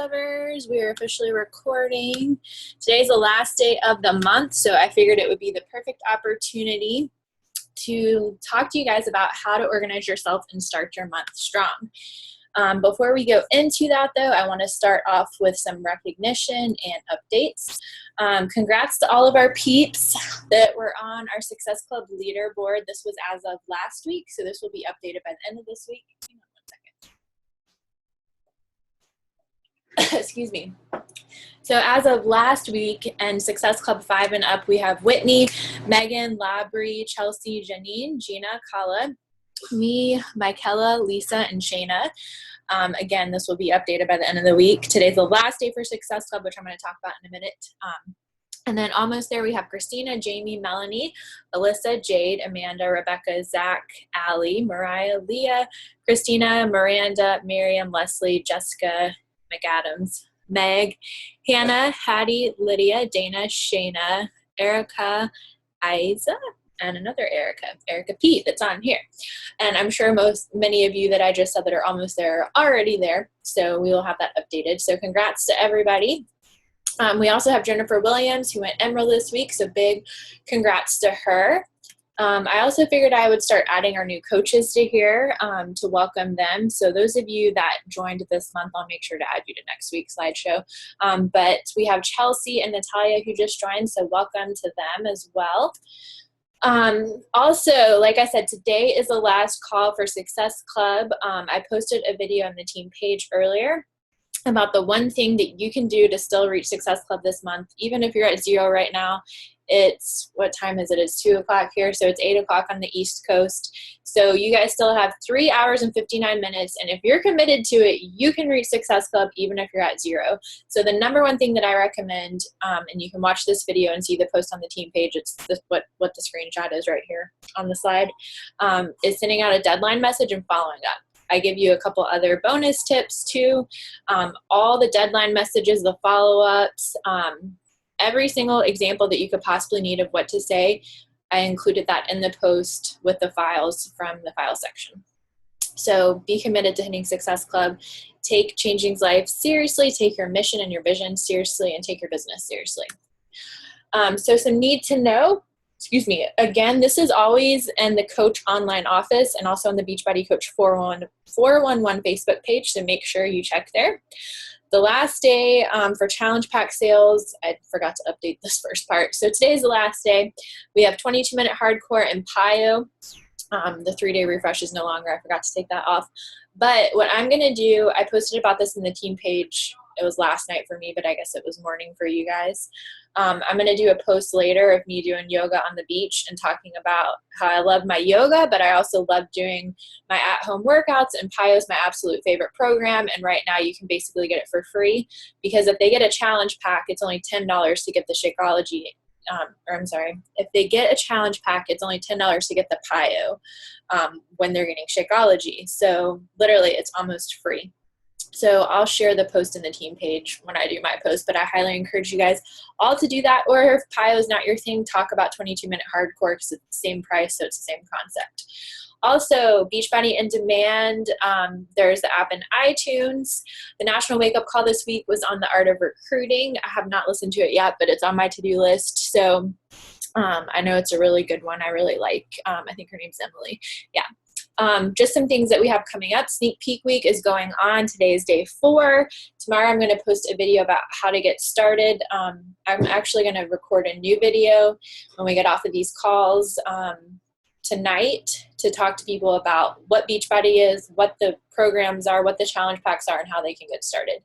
lovers. We are officially recording. Today's the last day of the month, so I figured it would be the perfect opportunity to talk to you guys about how to organize yourself and start your month strong. Before we go into that, though, I want to start off with some recognition and updates. Congrats to all of our peeps that were on our Success Club leaderboard. This was as of last week, so this will be updated by the end of this week. Hang on 1 second. Excuse me. So as of last week and Success Club 5 and up, we have Whitney, Megan, Labrie, Chelsea, Janine, Gina, Kala, me, Michaela, Lisa, and Shayna. Again, this will be updated by the end of the week. Today's the last day for Success Club, which I'm going to talk about in a minute. And then almost there, we have Christina, Jamie, Melanie, Alyssa, Jade, Amanda, Rebecca, Zach, Allie, Mariah, Leah, Christina, Miranda, Miriam, Leslie, Jessica, McAdams, Meg, Hannah, Hattie, Lydia, Dana, Shayna, Erica, Isa, and another Erica P that's on here. And I'm sure many of you that I just said that are almost there are already there, so we will have that updated. So congrats to everybody. We also have Jennifer Williams, who went Emerald this week, so big congrats to her. I also figured I would start adding our new coaches to here to welcome them. So those of you that joined this month, I'll make sure to add you to next week's slideshow. But we have Chelsea and Natalia who just joined, so welcome to them as well. Also, like I said, today is the last call for Success Club. I posted a video on the team page earlier about the one thing that you can do to still reach Success Club this month, even if you're at 0 right now. It's, what time is it? It's 2 o'clock here, so it's 8 o'clock on the East Coast. So you guys still have 3 hours and 59 minutes, and if you're committed to it, you can reach Success Club even if you're at 0. So the number one thing that I recommend, and you can watch this video and see the post on the team page, it's what the screenshot is right here on the slide, is sending out a deadline message and following up. I give you a couple other bonus tips too. All the deadline messages, the follow-ups, every single example that you could possibly need of what to say, I included that in the post with the files from the file section. So be committed to hitting Success Club. Take changing life seriously. Take your mission and your vision seriously, and take your business seriously. So some need to know. Excuse me. Again, this is always in the Coach online office and also on the Beachbody Coach 411 Facebook page, so make sure you check there. The last day for Challenge Pack sales, I forgot to update this first part. So today is the last day. We have 22-minute hardcore and PIO. The 3-day refresh is no longer. I forgot to take that off. But what I'm going to do, I posted about this in the team page. It was last night for me, but I guess it was morning for you guys. I'm going to do a post later of me doing yoga on the beach and talking about how I love my yoga, but I also love doing my at-home workouts, and PIO is my absolute favorite program, and right now you can basically get it for free, because if they get a challenge pack, it's only $10 to get the Shakeology, if they get a challenge pack, it's only $10 to get the PIO when they're getting Shakeology, so literally it's almost free. So I'll share the post in the team page when I do my post, but I highly encourage you guys all to do that. Or if PIO is not your thing, talk about 22-minute hardcore, because it's the same price, so it's the same concept. Also, Beachbody In Demand, there's the app in iTunes. The National Wake Up Call this week was on the art of recruiting. I have not listened to it yet, but it's on my to-do list. So I know it's a really good one. I really like, I think her name's Emily. Yeah. Just some things that we have coming up. Sneak Peek Week is going on. Today is day 4. Tomorrow I'm going to post a video about how to get started. I'm actually going to record a new video when we get off of these calls tonight to talk to people about what Beachbody is, what the programs are, what the challenge packs are, and how they can get started.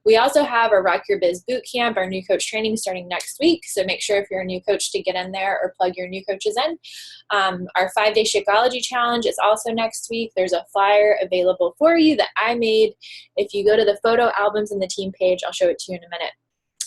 We also have a Rock Your Biz Bootcamp, our new coach training, starting next week. So make sure if you're a new coach to get in there or plug your new coaches in. Our 5-day Shakeology Challenge is also next week. There's a flyer available for you that I made. If you go to the photo albums in the team page, I'll show it to you in a minute.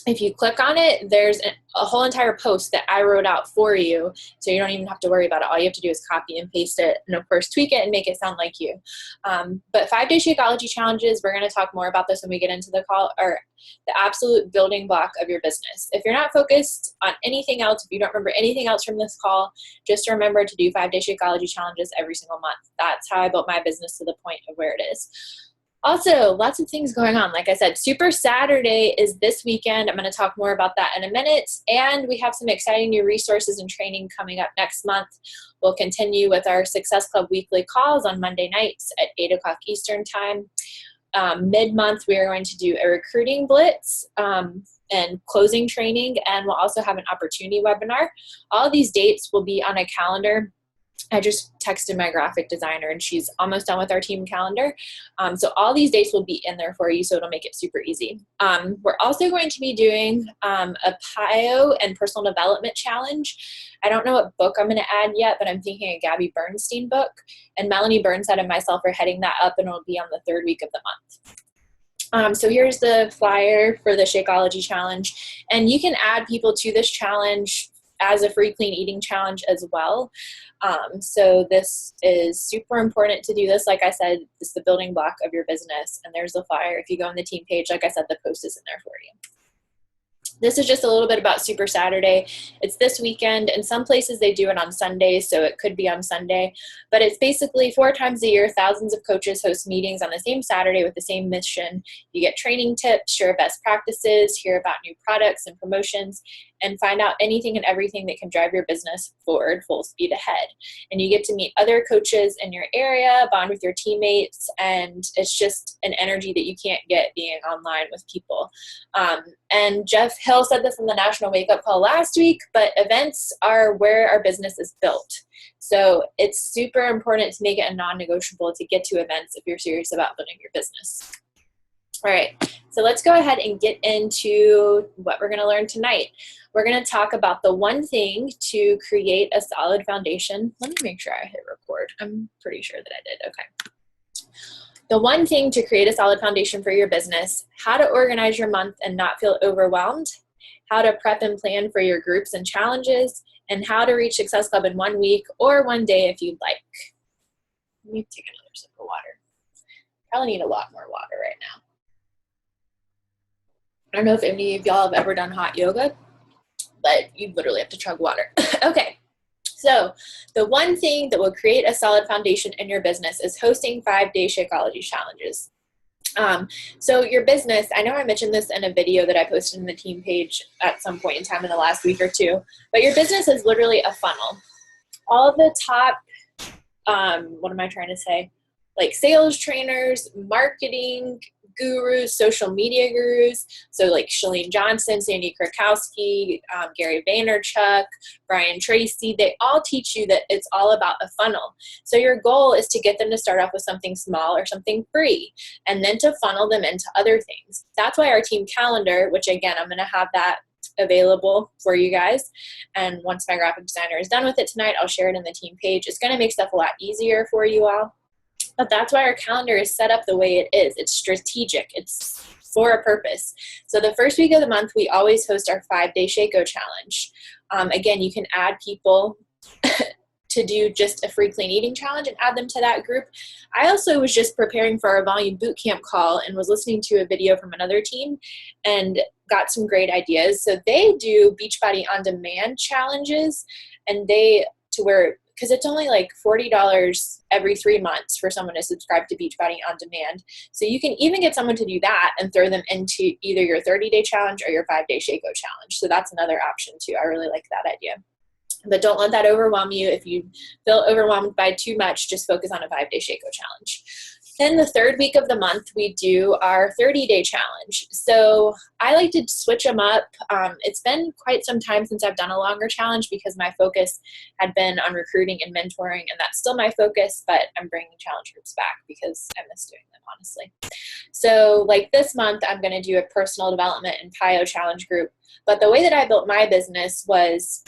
If you click on it, there's a whole entire post that I wrote out for you, so you don't even have to worry about it. All you have to do is copy and paste it, and of course tweak it and make it sound like you. But 5-day Shakeology Challenges, we're going to talk more about this when we get into the call, or the absolute building block of your business. If you're not focused on anything else, if you don't remember anything else from this call, just remember to do 5-day Shakeology Challenges every single month. That's how I built my business to the point of where it is. Also, lots of things going on. Like I said, Super Saturday is this weekend. I'm going to talk more about that in a minute. And we have some exciting new resources and training coming up next month. We'll continue with our Success Club weekly calls on Monday nights at 8 o'clock Eastern Time. Mid-month, we are going to do a recruiting blitz and closing training, and we'll also have an opportunity webinar. All of these dates will be on a calendar. I just texted my graphic designer and she's almost done with our team calendar. So all these dates will be in there for you, so it'll make it super easy. We're also going to be doing a PIO and personal development challenge. I don't know what book I'm going to add yet, but I'm thinking a Gabby Bernstein book. And Melanie Burnside and myself are heading that up, and it'll be on the 3rd week of the month. So here's the flyer for the Shakeology Challenge. And you can add people to this challenge as a free clean eating challenge as well. So this is super important to do this. Like I said, this is the building block of your business. And there's the flyer. If you go on the team page, like I said, the post is in there for you. This is just a little bit about Super Saturday. It's this weekend. In some places they do it on Sundays, so it could be on Sunday. But it's basically 4 times a year, thousands of coaches host meetings on the same Saturday with the same mission. You get training tips, share best practices, hear about new products and promotions, and find out anything and everything that can drive your business forward full speed ahead. And you get to meet other coaches in your area, bond with your teammates, and it's just an energy that you can't get being online with people. And Jeff Hill said this in the National Wake Up Call last week, but events are where our business is built. So it's super important to make it a non-negotiable to get to events if you're serious about building your business. All right, so let's go ahead and get into what we're going to learn tonight. We're going to talk about the one thing to create a solid foundation. Let me make sure I hit record. I'm pretty sure that I did. Okay. The one thing to create a solid foundation for your business, how to organize your month and not feel overwhelmed, how to prep and plan for your groups and challenges, and how to reach Success Club in 1 week or 1 day if you'd like. Let me take another sip of water. Probably need a lot more water right now. I don't know if any of y'all have ever done hot yoga, but you literally have to chug water. Okay, so the one thing that will create a solid foundation in your business is hosting 5-day Shakeology Challenges. So your business, I know I mentioned this in a video that I posted in the team page at some point in time in the last week or two, but your business is literally a funnel. All of the top, what am I trying to say? Like sales trainers, marketing gurus, social media gurus, so like Chalene Johnson, Sandy Krakowski, Gary Vaynerchuk, Brian Tracy, they all teach you that it's all about a funnel. So your goal is to get them to start off with something small or something free, and then to funnel them into other things. That's why our team calendar, which again, I'm going to have that available for you guys. And once my graphic designer is done with it tonight, I'll share it in the team page. It's going to make stuff a lot easier for you all. But that's why our calendar is set up the way it is. It's strategic. It's for a purpose. So the first week of the month, we always host our 5-day Shako challenge. Again, you can add people to do just a free clean eating challenge and add them to that group. I also was just preparing for our volume bootcamp call and was listening to a video from another team and got some great ideas. So they do Beachbody on demand challenges, and because it's only like $40 every 3 months for someone to subscribe to Beachbody on demand. So you can even get someone to do that and throw them into either your 30-day challenge or your 5-day Shako challenge. So that's another option too. I really like that idea. But don't let that overwhelm you. If you feel overwhelmed by too much, just focus on a 5-day Shako challenge. Then the 3rd week of the month, we do our 30-day challenge. So I like to switch them up. It's been quite some time since I've done a longer challenge because my focus had been on recruiting and mentoring, and that's still my focus, but I'm bringing challenge groups back because I miss doing them, honestly. So like this month, I'm going to do a personal development and PIO challenge group. But the way that I built my business was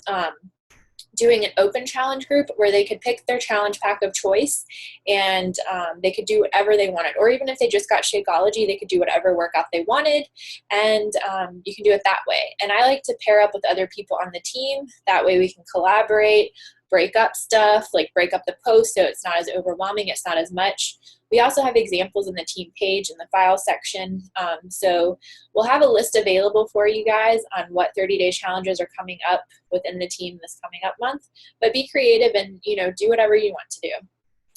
doing an open challenge group where they could pick their challenge pack of choice, and they could do whatever they wanted. Or even if they just got Shakeology, they could do whatever workout they wanted, and you can do it that way. And I like to pair up with other people on the team. That way we can collaborate, break up stuff, like break up the post so it's not as overwhelming, it's not as much. We also have examples in the team page in the file section. So we'll have a list available for you guys on what 30-day challenges are coming up within the team this coming up month. But be creative and do whatever you want to do.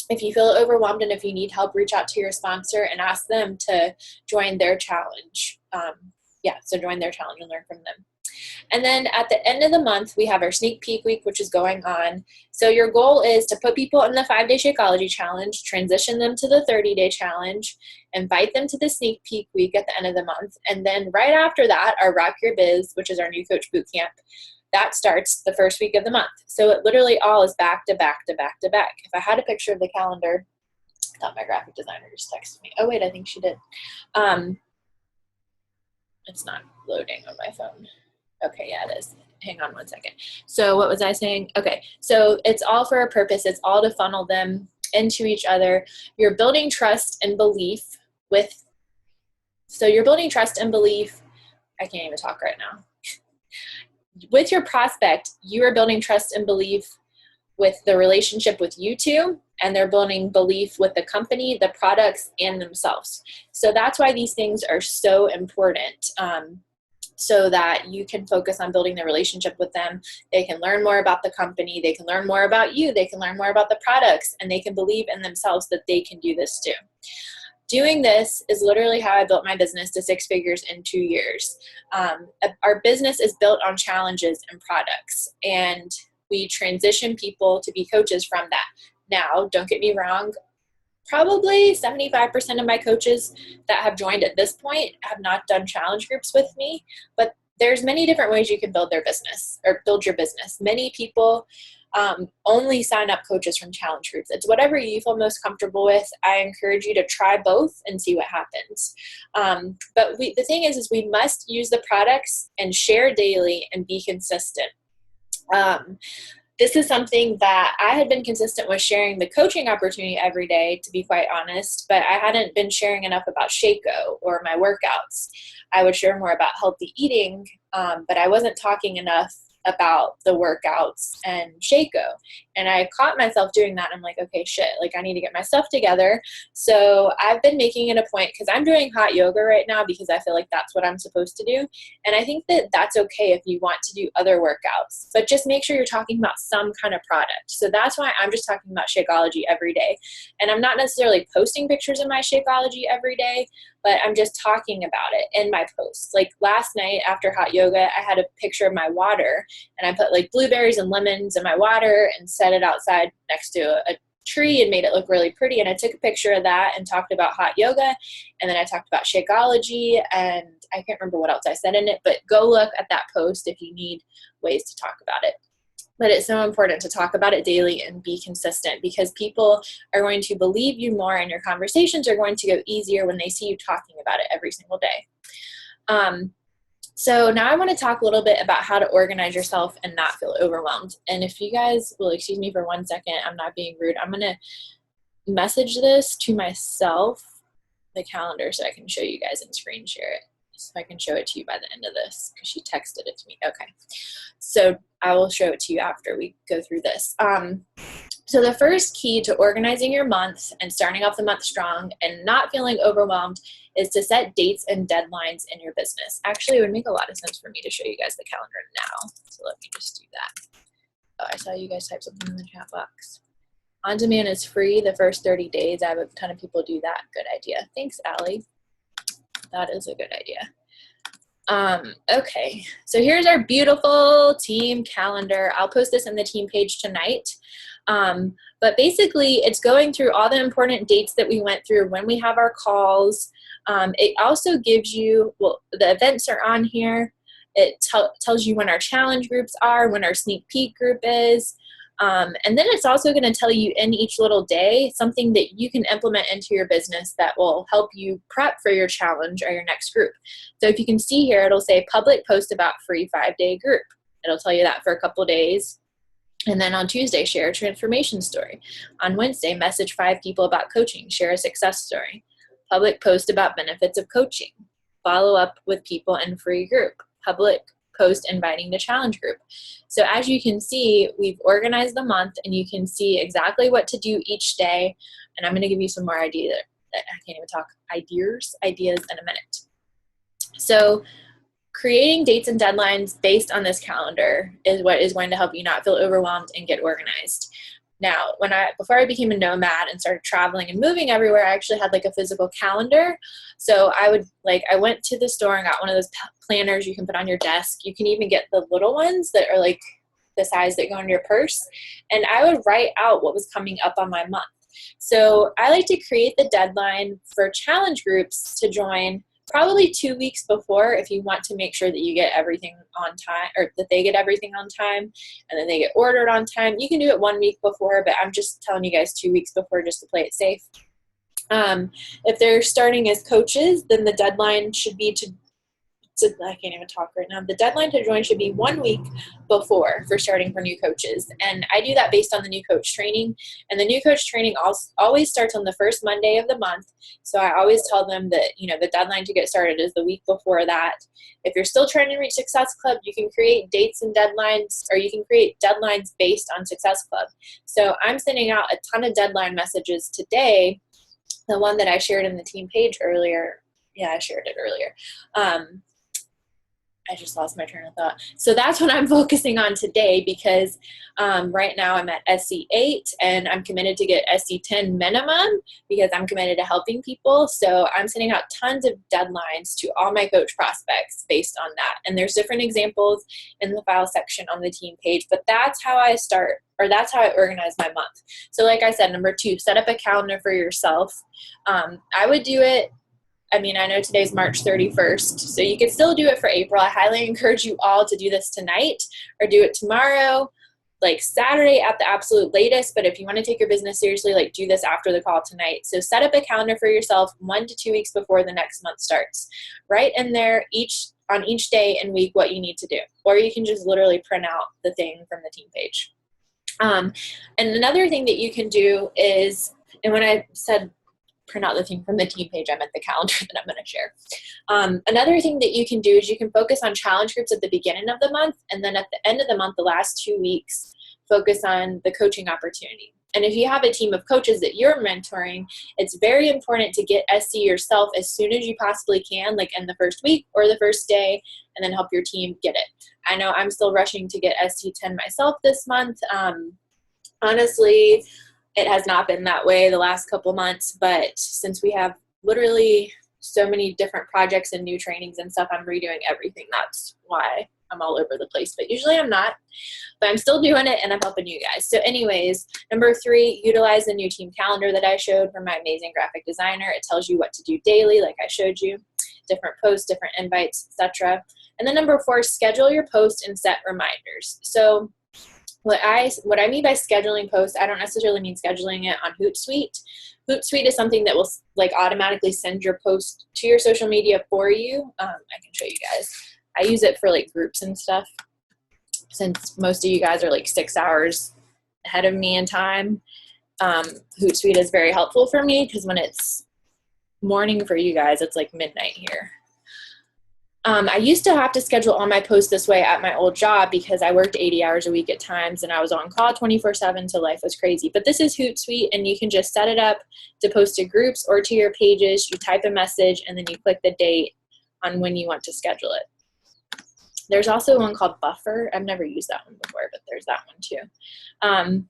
If you feel overwhelmed and if you need help, reach out to your sponsor and ask them to join their challenge. So join their challenge and learn from them. And then at the end of the month, we have our sneak peek week, which is going on. So your goal is to put people in the 5-day Shakeology Challenge, transition them to the 30-day challenge, invite them to the sneak peek week at the end of the month. And then right after that, our Rock Your Biz, which is our new coach boot camp, that starts the first week of the month. So it literally all is back to back to back to back. If I had a picture of the calendar, I thought my graphic designer just texted me. Oh, wait, I think she did. It's not loading on my phone. Okay, yeah, it is. Hang on one second. So what was I saying? Okay, so it's all for a purpose. It's all to funnel them into each other. You're building trust and belief with, so you're building trust and belief. I can't even talk right now. With your prospect, you are building trust and belief with the relationship with you two, and they're building belief with the company, the products, and themselves. So that's why these things are so important. So that you can focus on building the relationship with them. They can learn more about the company. They can learn more about you. They can learn more about the products, and they can believe in themselves that they can do this too. Doing this is literally how I built my business to 6 figures in 2 years. Our business is built on challenges and products, and we transition people to be coaches from that. Now, don't get me wrong, probably 75% of my coaches that have joined at this point have not done challenge groups with me, but there's many different ways you can build their business or build your business. Many people only sign up coaches from challenge groups. It's whatever you feel most comfortable with. I encourage you to try both and see what happens. But the thing is we must use the products and share daily and be consistent. This is something that I had been consistent with sharing the coaching opportunity every day, to be quite honest, but I hadn't been sharing enough about Shako or my workouts. I would share more about healthy eating, but I wasn't talking enough about the workouts and Shako. And I caught myself doing that. I'm like, okay, shit, like I need to get my stuff together. So I've been making it a point, because I'm doing hot yoga right now because I feel like that's what I'm supposed to do. And I think that that's okay if you want to do other workouts, but just make sure you're talking about some kind of product. So that's why I'm just talking about Shakeology every day. And I'm not necessarily posting pictures of my Shakeology every day, but I'm just talking about it in my posts. Like last night after hot yoga, I had a picture of my water, and I put like blueberries and lemons in my water and set it outside next to a tree and made it look really pretty. And I took a picture of that and talked about hot yoga. And then I talked about Shakeology, and I can't remember what else I said in it, but go look at that post if you need ways to talk about it. But it's so important to talk about it daily and be consistent, because people are going to believe you more, and your conversations are going to go easier when they see you talking about it every single day. So now I want to talk a little bit about how to organize yourself and not feel overwhelmed. And if you guys will excuse me for 1 second, I'm not being rude. I'm going to message this to myself, the calendar, so I can show you guys and screen share it. So I can show it to you by the end of this, because she texted it to me. Okay. So I will show it to you after we go through this. So the first key to organizing your month and starting off the month strong and not feeling overwhelmed is to set dates and deadlines in your business. Actually, it would make a lot of sense for me to show you guys the calendar now. So let me just do that. Oh, I saw you guys type something in the chat box. On demand is free the first 30 days. I have a ton of people do that. Good idea. Thanks, Allie. That is a good idea. Okay, so here's our beautiful team calendar. I'll post this in the team page tonight. But basically, it's going through all the important dates that we went through when we have our calls. It also gives you, well, the events are on here. It tells you when our challenge groups are, when our sneak peek group is. And then it's also going to tell you in each little day something that you can implement into your business that will help you prep for your challenge or your next group. So if you can see here, it'll say public post about free 5-day group. It'll tell you that for a couple of days. And then on Tuesday, share a transformation story. On Wednesday, message 5 people about coaching, share a success story. Public post about benefits of coaching. Follow up with people in free group. Public post inviting the challenge group. So as you can see, we've organized the month, and you can see exactly what to do each day. And I'm going to give you some more ideas. I can't even talk. Ideas in a minute. So creating dates and deadlines based on this calendar is what is going to help you not feel overwhelmed and get organized. Now, before I became a nomad and started traveling and moving everywhere, I actually had like a physical calendar. So I went to the store and got one of those planners you can put on your desk. You can even get the little ones that are like the size that go in your purse. And I would write out what was coming up on my month. So I like to create the deadline for challenge groups to join probably 2 weeks before, if you want to make sure that you get everything on time, or that they get everything on time, and then they get ordered on time. You can do it 1 week before, but I'm just telling you guys 2 weeks before just to play it safe. If they're starting as coaches, then the deadline should be I can't even talk right now. The deadline to join should be 1 week before for starting for new coaches. And I do that based on the new coach training. And the new coach training always starts on the first Monday of the month. So I always tell them that, the deadline to get started is the week before that. If you're still trying to reach Success Club, you can create dates and deadlines, or you can create deadlines based on Success Club. So I'm sending out a ton of deadline messages today. The one that I shared in the team page earlier. Yeah, I shared it earlier. I just lost my train of thought. So that's what I'm focusing on today, because right now I'm at SC8 and I'm committed to get SC10 minimum, because I'm committed to helping people. So I'm sending out tons of deadlines to all my coach prospects based on that. And there's different examples in the file section on the team page, but that's how I start, or that's how I organize my month. So like I said, number 2, set up a calendar for yourself. I would do it. I know today's March 31st, so you could still do it for April. I highly encourage you all to do this tonight or do it tomorrow, like Saturday at the absolute latest. But if you want to take your business seriously, do this after the call tonight. So set up a calendar for yourself 1 to 2 weeks before the next month starts. Write in there on each day and week what you need to do. Or you can just literally print out the thing from the team page. And another thing that you can do is, and when I said print out the thing from the team page, I meant the calendar that I'm going to share. Another thing that you can do is you can focus on challenge groups at the beginning of the month, and then at the end of the month, the last 2 weeks, focus on the coaching opportunity. And if you have a team of coaches that you're mentoring, it's very important to get SC yourself as soon as you possibly can, like in the first week or the first day, and then help your team get it. I know I'm still rushing to get SC10 myself this month. Honestly, it has not been that way the last couple months, but since we have literally so many different projects and new trainings and stuff, I'm redoing everything. That's why I'm all over the place, but usually I'm not, but I'm still doing it and I'm helping you guys. So anyways, number 3, utilize the new team calendar that I showed from my amazing graphic designer. It tells you what to do daily, like I showed you, different posts, different invites, etc. And then number 4, schedule your posts and set reminders. So what I mean by scheduling posts, I don't necessarily mean scheduling it on Hootsuite. Hootsuite is something that will automatically send your post to your social media for you. I can show you guys. I use it for groups and stuff, since most of you guys are 6 hours ahead of me in time. Hootsuite is very helpful for me, because when it's morning for you guys, it's midnight here. I used to have to schedule all my posts this way at my old job, because I worked 80 hours a week at times and I was on call 24/7, so life was crazy. But this is Hootsuite, and you can just set it up to post to groups or to your pages. You type a message and then you click the date on when you want to schedule it. There's also one called Buffer. I've never used that one before, but there's that one too.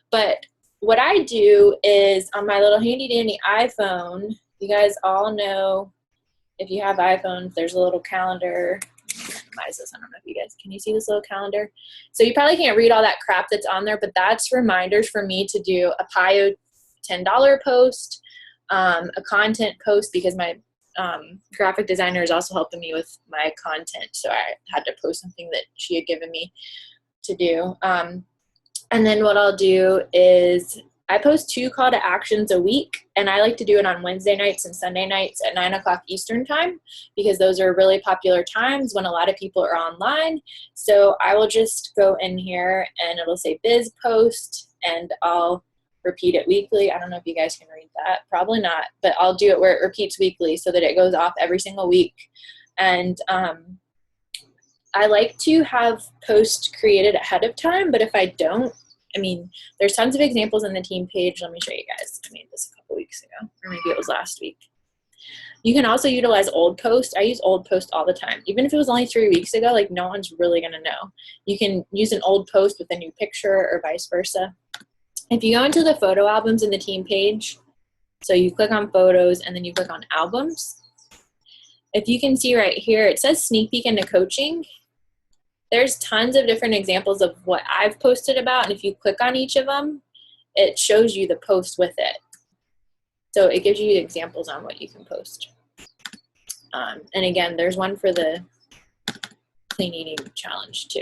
But what I do is on my little handy dandy iPhone, you guys all know, if you have iPhones, there's a little calendar. Minimize this. I don't know if you guys, can you see this little calendar? So you probably can't read all that crap that's on there, but that's reminders for me to do a PIO $10 post, a content post, because my graphic designer is also helping me with my content. So I had to post something that she had given me to do. And then what I'll do is I post 2 call to actions a week, and I like to do it on Wednesday nights and Sunday nights at 9 o'clock Eastern time, because those are really popular times when a lot of people are online. So I will just go in here and it'll say biz post, and I'll repeat it weekly. I don't know if you guys can read that. Probably not, but I'll do it where it repeats weekly so that it goes off every single week. And I like to have posts created ahead of time, but if I don't, there's tons of examples in the team page. Let me show you guys. I made this a couple weeks ago, or maybe it was last week. You can also utilize old posts. I use old posts all the time. Even if it was only 3 weeks ago, no one's really going to know. You can use an old post with a new picture or vice versa. If you go into the photo albums in the team page, so you click on photos and then you click on albums, if you can see right here, it says sneak peek into coaching. There's tons of different examples of what I've posted about, and if you click on each of them, it shows you the post with it. So it gives you examples on what you can post. And again, there's one for the clean eating challenge too.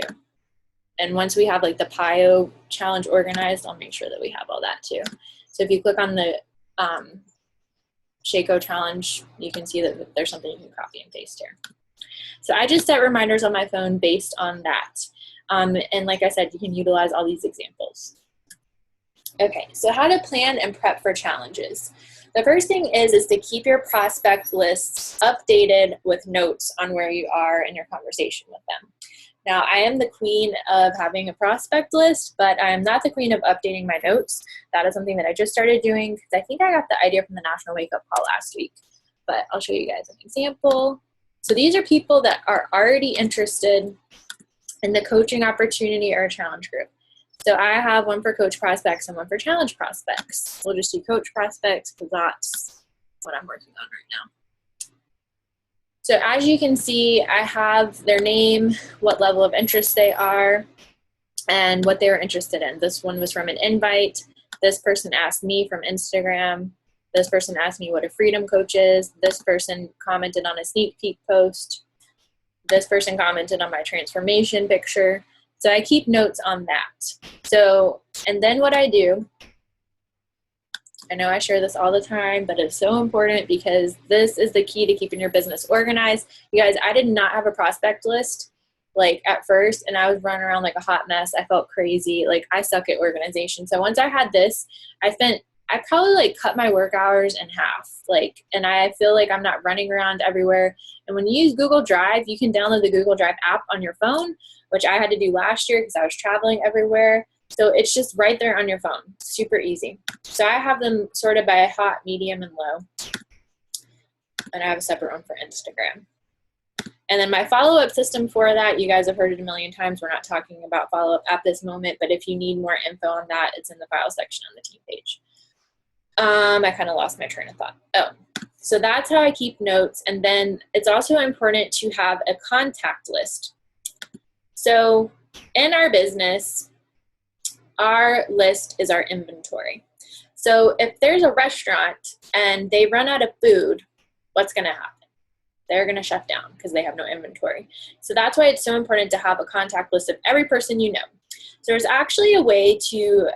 And once we have like the PIO challenge organized, I'll make sure that we have all that too. So if you click on the Shakeology challenge, you can see that there's something you can copy and paste here. So I just set reminders on my phone based on that. And like I said, you can utilize all these examples. Okay, so how to plan and prep for challenges. The first thing is to keep your prospect lists updated with notes on where you are in your conversation with them. Now, I am the queen of having a prospect list, but I am not the queen of updating my notes. That is something that I just started doing because I think I got the idea from the National Wake Up Call last week. But I'll show you guys an example. So these are people that are already interested in the coaching opportunity or challenge group. So I have one for coach prospects and one for challenge prospects. We'll just do coach prospects because that's what I'm working on right now. So as you can see, I have their name, what level of interest they are, and what they were interested in. This one was from an invite. This person asked me from Instagram. This person asked me what a freedom coach is. This person commented on a sneak peek post. This person commented on my transformation picture. So I keep notes on that. So, and then what I do, I know I share this all the time, but it's so important because this is the key to keeping your business organized. You guys, I did not have a prospect list like at first, and I was running around like a hot mess. I felt crazy. Like I suck at organization. So once I had this, I probably like cut my work hours in half. Like, and I feel like I'm not running around everywhere. And when you use Google Drive, you can download the Google Drive app on your phone, which I had to do last year because I was traveling everywhere. So it's just right there on your phone. Super easy. So I have them sorted by hot, medium, and low. And I have a separate one for Instagram. And then my follow-up system for that, you guys have heard it a million times. We're not talking about follow-up at this moment, but if you need more info on that, it's in the file section on the team page. I kind of lost my train of thought. Oh, so that's how I keep notes. And then it's also important to have a contact list. So in our business, our list is our inventory. So if there's a restaurant and they run out of food, what's going to happen? They're going to shut down because they have no inventory. So that's why it's so important to have a contact list of every person you know. So there's actually a way to,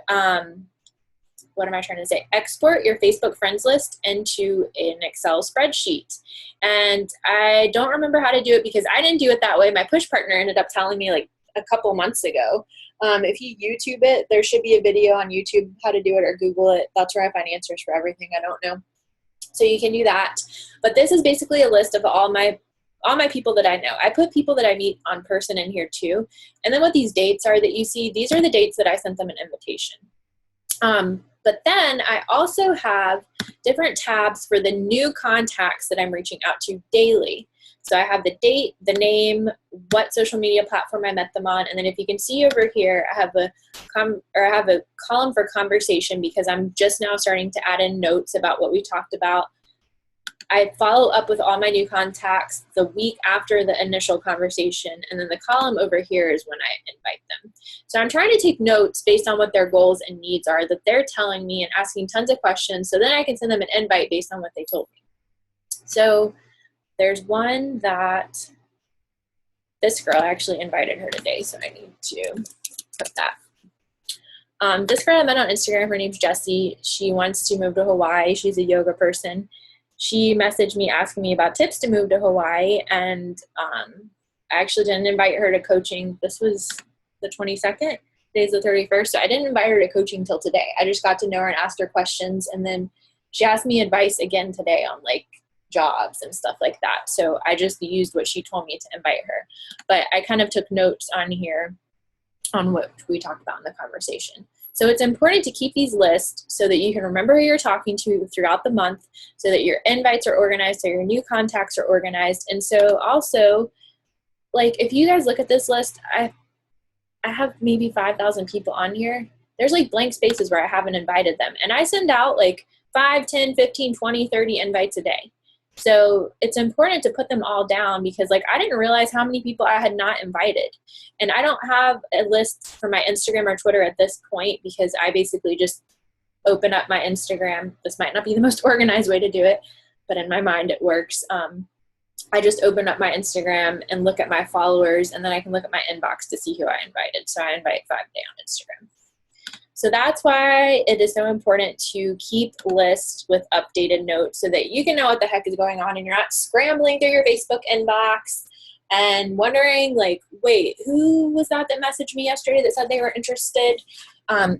export your Facebook friends list into an Excel spreadsheet. And I don't remember how to do it because I didn't do it that way. My push partner ended up telling me like a couple months ago. If you YouTube it, there should be a video on YouTube how to do it, or Google it. That's where I find answers for everything I don't know. So you can do that. But this is basically a list of all my people that I know. I put people that I meet on person in here too. And then what these dates are that you see, these are the dates that I sent them an invitation. But then I also have different tabs for the new contacts that I'm reaching out to daily. So I have the date, the name, what social media platform I met them on, and then if you can see over here, I have a column for conversation because I'm just now starting to add in notes about what we talked about. I follow up with all my new contacts the week after the initial conversation, and then the column over here is when I invite them. So I'm trying to take notes based on what their goals and needs are that they're telling me and asking tons of questions, so then I can send them an invite based on what they told me. So there's one that this girl, I actually invited her today, so I need to put that. This girl I met on Instagram, her name's Jessie. She wants to move to Hawaii. She's a yoga person. She messaged me asking me about tips to move to Hawaii, and I actually didn't invite her to coaching. This was the 22nd, today's the 31st, so I didn't invite her to coaching till today. I just got to know her and asked her questions, and then she asked me advice again today on like jobs and stuff like that. So I just used what she told me to invite her. But I kind of took notes on here on what we talked about in the conversation. So it's important to keep these lists so that you can remember who you're talking to throughout the month, so that your invites are organized, so your new contacts are organized. And so also, like if you guys look at this list, I have maybe 5,000 people on here. there's like blank spaces where I haven't invited them. And I send out like 5, 10, 15, 20, 30 invites a day. So it's important to put them all down because like I didn't realize how many people I had not invited. And I don't have a list for my Instagram or Twitter at this point because I basically just open up my Instagram. This might not be the most organized way to do it, but in my mind it works. I just open up my Instagram and look at my followers, and then I can look at my inbox to see who I invited. So I invite 5 a day on Instagram. So that's why it is so important to keep lists with updated notes so that you can know what the heck is going on and you're not scrambling through your Facebook inbox and wondering like, wait, who was that messaged me yesterday that said they were interested?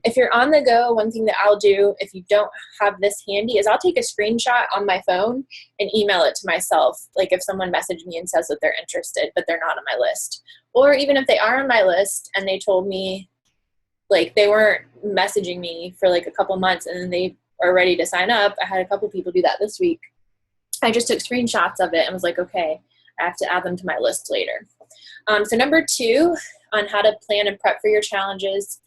If you're on the go, one thing that I'll do if you don't have this handy is I'll take a screenshot on my phone and email it to myself. Like if someone messaged me and says that they're interested, but they're not on my list. Or even if they are on my list and they told me like they weren't messaging me for like a couple months and then they are ready to sign up. I had a couple people do that this week. I just took screenshots of it and was like, okay, I have to add them to my list later. So number 2 on how to plan and prep for your challenges.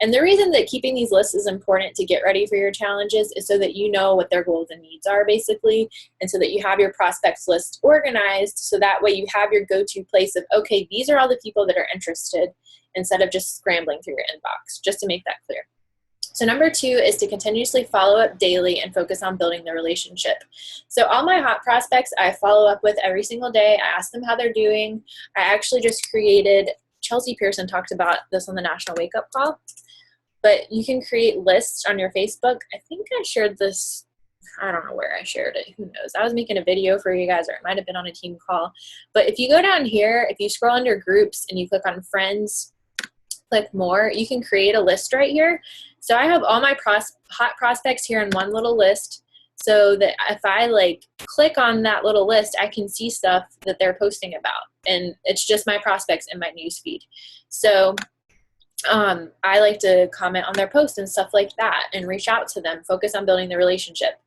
And the reason that keeping these lists is important to get ready for your challenges is so that you know what their goals and needs are basically, and so that you have your prospects list organized so that way you have your go-to place of, okay, these are all the people that are interested instead of just scrambling through your inbox, just to make that clear. So number 2 is to continuously follow up daily and focus on building the relationship. So all my hot prospects I follow up with every single day. I ask them how they're doing. I actually just created, Chelsea Pearson talked about this on the National Wake Up Call, but you can create lists on your Facebook. I think I shared this, I don't know where I shared it, who knows. I was making a video for you guys, or it might have been on a team call. But if you go down here, if you scroll under groups and you click on friends, click more, you can create a list right here. So I have all my hot prospects here in one little list so that if I like click on that little list, I can see stuff that they're posting about. And it's just my prospects in my newsfeed. So I like to comment on their posts and stuff like that and reach out to them, focus on building the relationship.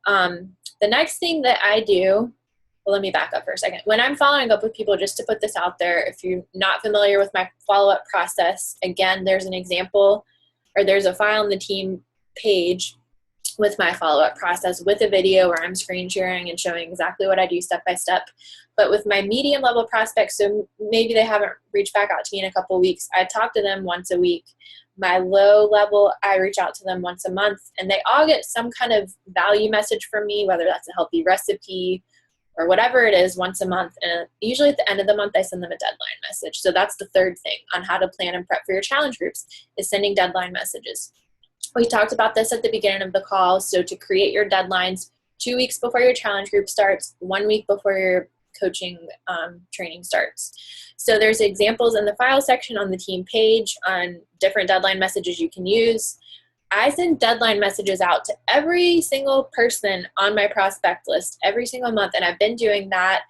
The next thing that I do, well, let me back up for a second. When I'm following up with people, just to put this out there, if you're not familiar with my follow-up process, again, there's an example or there's a file on the team page with my follow-up process with a video where I'm screen sharing and showing exactly what I do step by step. But with my medium level prospects, so maybe they haven't reached back out to me in a couple of weeks, I talk to them once a week. My low level, I reach out to them once a month, and they all get some kind of value message from me, whether that's a healthy recipe or whatever it is, once a month. And usually at the end of the month, I send them a deadline message. So that's the third thing on how to plan and prep for your challenge groups is sending deadline messages. We talked about this at the beginning of the call. So to create your deadlines 2 weeks before your challenge group starts, 1 week before your coaching training starts. So there's examples in the file section on the team page on different deadline messages you can use. I send deadline messages out to every single person on my prospect list every single month. And I've been doing that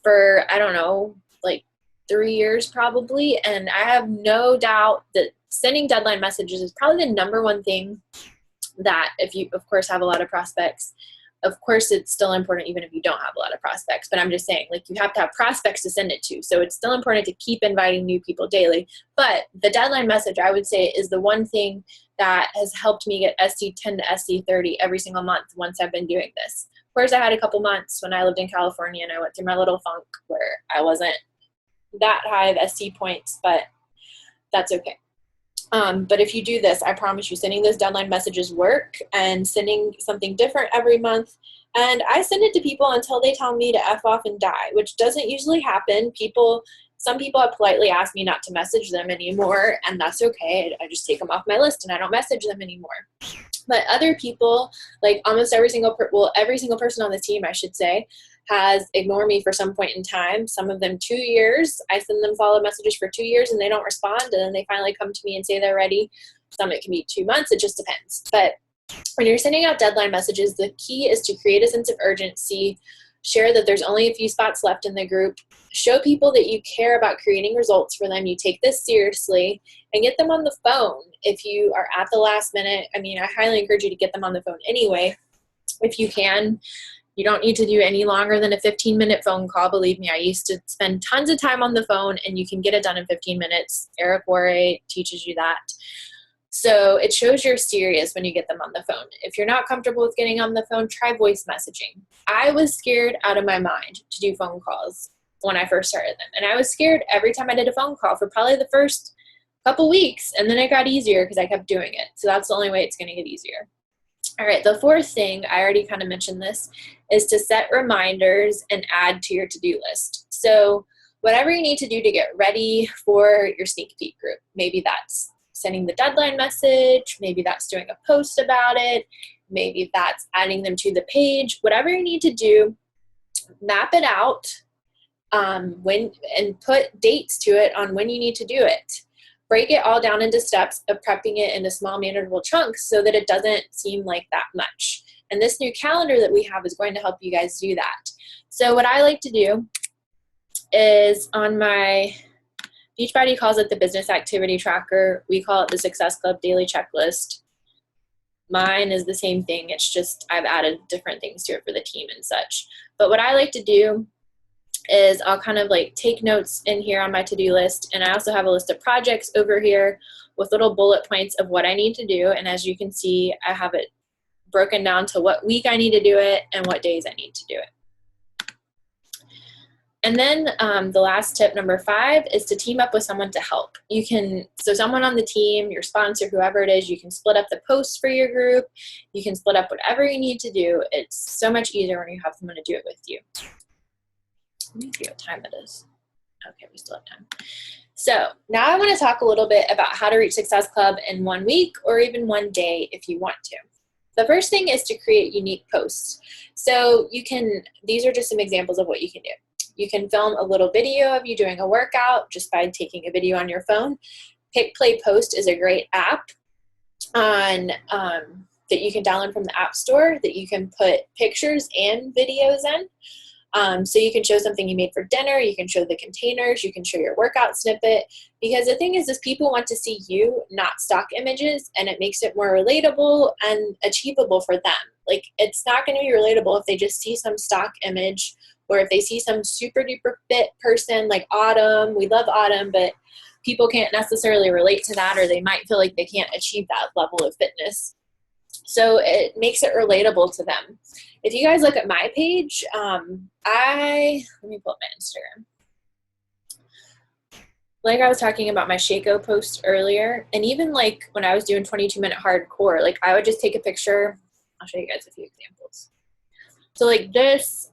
for, I don't know, like 3 years probably. And I have no doubt that sending deadline messages is probably the number one thing that if you, of course, have a lot of prospects, of course, it's still important even if you don't have a lot of prospects. But I'm just saying, like, you have to have prospects to send it to. So it's still important to keep inviting new people daily. But the deadline message, I would say, is the one thing that has helped me get SC10 to SC30 every single month once I've been doing this. Of course, I had a couple months when I lived in California and I went through my little funk where I wasn't that high of SC points, but that's okay. But if you do this, I promise you, sending those deadline messages work and sending something different every month. And I send it to people until they tell me to F off and die, which doesn't usually happen. Some people have politely asked me not to message them anymore, and that's okay. I just take them off my list and I don't message them anymore. But other people, like almost every single person on the team, I should say, has ignored me for some point in time. Some of them 2 years. I send them follow messages for 2 years and they don't respond. And then they finally come to me and say they're ready. Some it can be 2 months. It just depends. But when you're sending out deadline messages, the key is to create a sense of urgency, share that there's only a few spots left in the group, show people that you care about creating results for them, you take this seriously, and get them on the phone. If you are at the last minute, I mean, I highly encourage you to get them on the phone anyway, if you can. You don't need to do any longer than a 15-minute phone call. Believe me, I used to spend tons of time on the phone, and you can get it done in 15 minutes. Eric Worre teaches you that. So it shows you're serious when you get them on the phone. If you're not comfortable with getting on the phone, try voice messaging. I was scared out of my mind to do phone calls when I first started them. And I was scared every time I did a phone call for probably the first couple weeks. And then it got easier because I kept doing it. So that's the only way it's going to get easier. All right, the fourth thing, I already kind of mentioned this, is to set reminders and add to your to-do list. So whatever you need to do to get ready for your sneak peek group, maybe that's sending the deadline message, maybe that's doing a post about it, maybe that's adding them to the page, whatever you need to do, map it out and put dates to it on when you need to do it. Break it all down into steps of prepping it into small manageable chunks so that it doesn't seem like that much. And this new calendar that we have is going to help you guys do that. So what I like to do is on my, Beachbody calls it the business activity tracker. We call it the Success Club daily checklist. Mine is the same thing. It's just I've added different things to it for the team and such. But what I like to do is I'll kind of like take notes in here on my to-do list, and I also have a list of projects over here with little bullet points of what I need to do. And as you can see, I have it broken down to what week I need to do it and what days I need to do it. And then the last tip, number 5, is to team up with someone to help. So someone on the team, your sponsor, whoever it is, you can split up the posts for your group. You can split up whatever you need to do. It's so much easier when you have someone to do it with you. Let me see what time it is. Okay, we still have time. So now I want to talk a little bit about how to reach Success Club in 1 week or even 1 day if you want to. The first thing is to create unique posts. So these are just some examples of what you can do. You can film a little video of you doing a workout just by taking a video on your phone. Pick Play Post is a great app that you can download from the App Store that you can put pictures and videos in. So you can show something you made for dinner, you can show the containers, you can show your workout snippet, because the thing is people want to see you, not stock images, and it makes it more relatable and achievable for them. Like, it's not going to be relatable if they just see some stock image, or if they see some super duper fit person like Autumn. We love Autumn, but people can't necessarily relate to that, or they might feel like they can't achieve that level of fitness. So it makes it relatable to them. If you guys look at my page, let me pull up my Instagram. Like I was talking about my Shakeology post earlier, and even like when I was doing 22-minute hardcore, like I would just take a picture. I'll show you guys a few examples. So like this,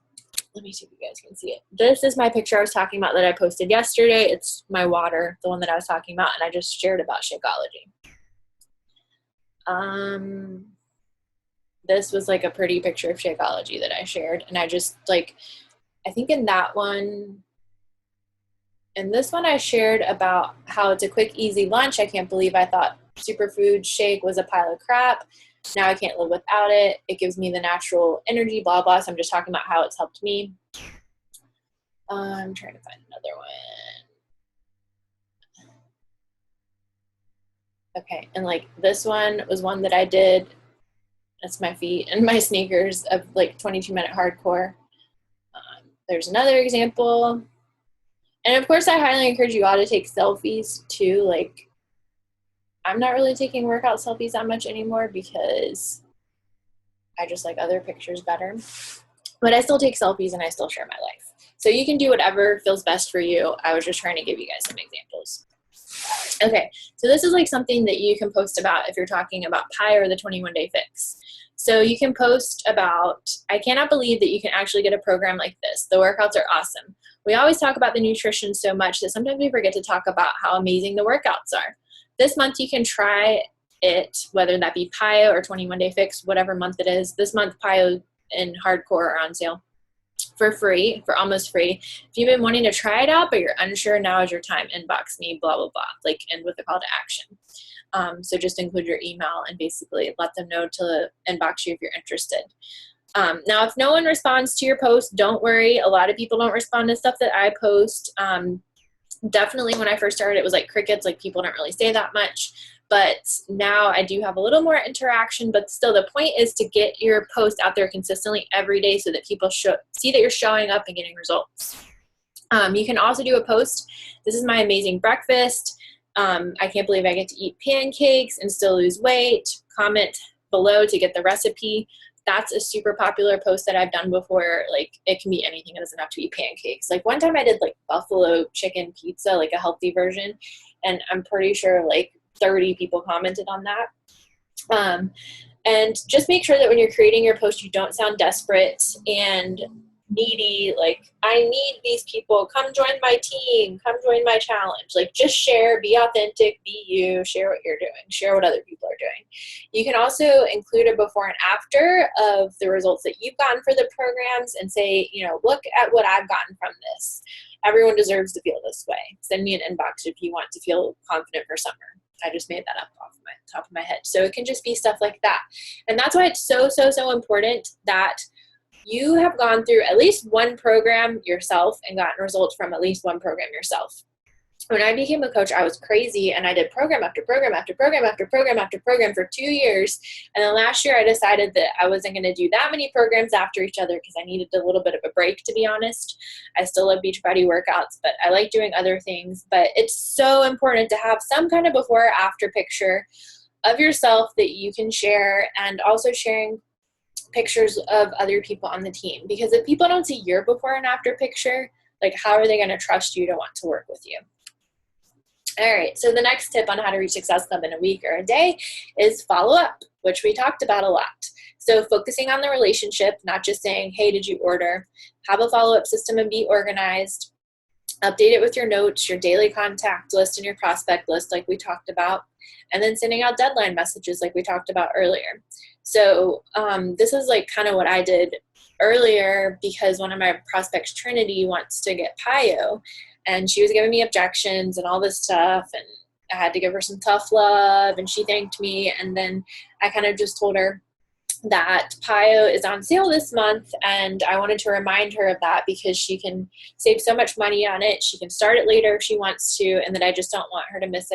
let me see if you guys can see it. This is my picture I was talking about that I posted yesterday. It's my water, the one that I was talking about, and I just shared about Shakeology. This was like a pretty picture of Shakeology that I shared. And I just like, I think in that one, in this one I shared about how it's a quick, easy lunch. I can't believe I thought superfood shake was a pile of crap. Now I can't live without it. It gives me the natural energy, blah, blah. So I'm just talking about how it's helped me. I'm trying to find another one. Okay, and like this one was one that I did. That's my feet and my sneakers of like 22-minute hardcore. There's another example. And of course, I highly encourage you all to take selfies too. Like, I'm not really taking workout selfies that much anymore because I just like other pictures better. But I still take selfies and I still share my life. So you can do whatever feels best for you. I was just trying to give you guys some examples. Okay, so this is like something that you can post about if you're talking about PI or the 21-day fix. So you can post about, I cannot believe that you can actually get a program like this. The workouts are awesome. We always talk about the nutrition so much that sometimes we forget to talk about how amazing the workouts are. This month you can try it, whether that be PIO or 21-day fix, whatever month it is. This month PIO and hardcore are on sale for free, for almost free. If you've been wanting to try it out but you're unsure, now is your time. Inbox me, blah, blah, blah, like, and with a call to action. So just include your email and basically let them know to inbox you if you're interested. Now, if no one responds to your post, don't worry. A lot of people don't respond to stuff that I post. Definitely when I first started, it was like crickets, like people don't really say that much. But now I do have a little more interaction, but still the point is to get your post out there consistently every day so that people see that you're showing up and getting results. You can also do a post. This is my amazing breakfast. I can't believe I get to eat pancakes and still lose weight. Comment below to get the recipe. That's a super popular post that I've done before. Like, it can be anything. It doesn't have to be pancakes. Like, one time I did like buffalo chicken pizza, like a healthy version, and I'm pretty sure like 30 people commented on that. And just make sure that when you're creating your post, you don't sound desperate and needy. Like, I need these people. Come join my team. Come join my challenge. Like, just share, be authentic, be you, share what you're doing, share what other people are doing. You can also include a before and after of the results that you've gotten for the programs and say, you know, look at what I've gotten from this. Everyone deserves to feel this way. Send me an inbox if you want to feel confident for summer. I just made that up off my top of my head. So it can just be stuff like that. And that's why it's so, so, so important that you have gone through at least one program yourself and gotten results from at least one program yourself. When I became a coach, I was crazy, and I did program after program after program after program after program for 2 years. And then last year I decided that I wasn't going to do that many programs after each other because I needed a little bit of a break, to be honest. I still love Beachbody workouts, but I like doing other things. But it's so important to have some kind of before or after picture of yourself that you can share, and also sharing pictures of other people on the team. Because if people don't see your before and after picture, like, how are they going to trust you to want to work with you? All right, so the next tip on how to reach Success Club in a week or a day is follow up, which we talked about a lot. So focusing on the relationship, not just saying, hey, did you order? Have a follow-up system and be organized. Update it with your notes, your daily contact list, and your prospect list like we talked about. And then sending out deadline messages like we talked about earlier. So this is like kind of what I did earlier, because one of my prospects, Trinity, wants to get PIO. And she was giving me objections and all this stuff, and I had to give her some tough love, and she thanked me. And then I kind of just told her that PIO is on sale this month, and I wanted to remind her of that because she can save so much money on it. She can start it later if she wants to, and that I just don't want her to miss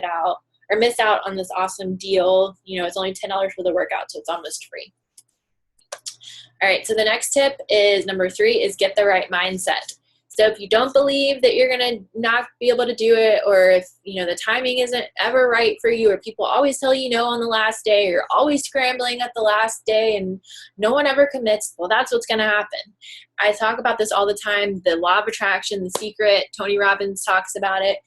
out on this awesome deal. You know, it's only $10 for the workout, so it's almost free. All right, so the next tip is number 3 is get the right mindset. So if you don't believe that you're going to not be able to do it, or if, you know, the timing isn't ever right for you, or people always tell you no on the last day, or you're always scrambling at the last day and no one ever commits, well, that's what's going to happen. I talk about this all the time, the law of attraction, The Secret. Tony Robbins talks about it.